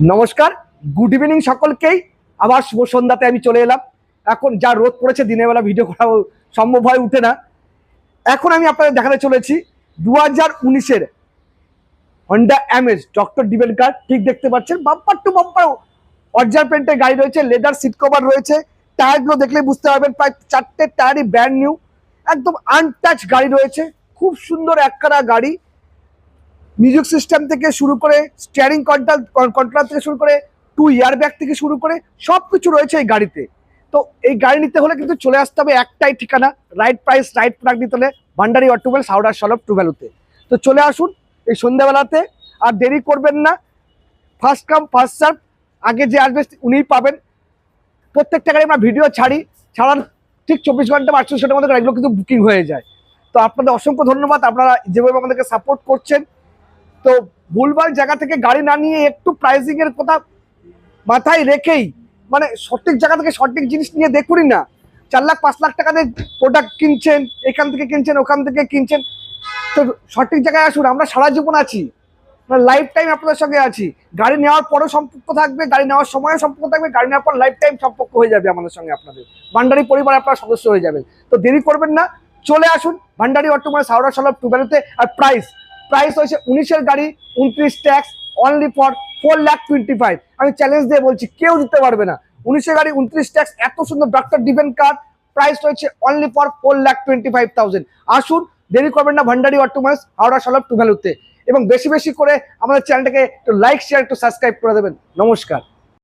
নমস্কার, good evening সকলকেই। আবার শুভ সন্ধ্যাতে আমি চলে এলাম। এখন যা রোদ পড়েছে, দিনের বেলা ভিডিও করা সম্ভব হয়ে উঠে না। এখন আমি আপনাদের দেখাতে চলেছি 2019-এর হন্ডা অ্যামেজ ডক্টর ডিবেন কার। ঠিক দেখতে পাচ্ছেন, বাম্পার টু বাম্পার অরিজিনাল পেন্টের গাড়ি রয়েছে, লেদার সিট কভার রয়েছে। টায়ারগুলো দেখলে বুঝতে পারবেন প্রায় 4টে টায়ারই ব্র্যান্ড নিউ, একদম আনটাচ গাড়ি রয়েছে। খুব সুন্দর একখানা গাড়ি। মিউজিক সিস্টেম থেকে শুরু করে স্টিয়ারিং কন্ট্রোল থেকে শুরু করে 2 এয়ারব্যাগ থেকে শুরু করে সব কিছু রয়েছে এই গাড়িতে। তো এই গাড়ি নিতে হলে কিন্তু চলে আসতে হবে একটাই ঠিকানা, রাইট প্রাইস রাইট প্রোডাক্ট নিতে হলে ভান্ডারি অটোমোবাইলস, হাওড়া সলভ টু ভ্যালুতে। তো চলে আসুন এই সন্ধ্যাবেলাতে, আর দেরি করবেন না। ফার্স্ট কাম ফার্স্ট সার্ভ, আগে যে আসবে উনিই পাবেন। প্রত্যেকটা গাড়ি আমরা ভিডিও ছাড়ার ঠিক 24 ঘন্টা বা 48 ঘন্টার মধ্যে গাড়িগুলো কিন্তু বুকিং হয়ে যায়। তো আপনাদের অসংখ্য ধন্যবাদ, আপনারা যেভাবে আমাদেরকে সাপোর্ট করছেন। তো ভুলভাল জায়গা থেকে গাড়ি না নিয়ে একটু প্রাইসিং এর কথা মাথায় রেখেই, মানে সঠিক জায়গা থেকে সঠিক জিনিস নিয়ে দেখুনই না। 4 লাখ 5 লাখ টাকা দিয়ে প্রোডাক্ট কিনছেন, এখান থেকে কিনছেন ওখান থেকে কিনছেন। তো সঠিক জায়গায় আসুন, আমরা সারা জীবন আছি, লাইফ টাইম আপনাদের সঙ্গে আছি। গাড়ি নেওয়ার পরও সম্পর্ক থাকবে, গাড়ি নেওয়ার সময়ও সম্পর্ক থাকবে, গাড়ি নেওয়ার পর লাইফ টাইম সম্পর্ক হয়ে যাবে আমাদের সঙ্গে। আপনাদের ভান্ডারি পরিবার আপনারা সদস্য হয়ে যাবেন। তো দেরি করবেন না, চলে আসুন ভান্ডারি অটোমোবাইলস, হাওড়া সলভ টু ভ্যালুতে। আর প্রাইস হয়েছে 19-এর গাড়ি, 29 ট্যাক্স, অনলি ফর 4,25,000। আমি চ্যালেঞ্জ দিয়ে বলছি, কেউ দিতে পারবে না। 19-এর গাড়ি, 29 ট্যাক্স, এত সুন্দর ডক্টর ডিবেন কার, প্রাইস রয়েছে অনলি ফর 4,25,000। আসুন, দেরি করবেন না ভান্ডারি অটোমোবাইলস, হাওড়া সলভ টু ভ্যালুতে। এবং বেশি বেশি করে আমাদের চ্যানেলটাকে একটু লাইক শেয়ার একটু সাবস্ক্রাইব করে দেবেন। নমস্কার।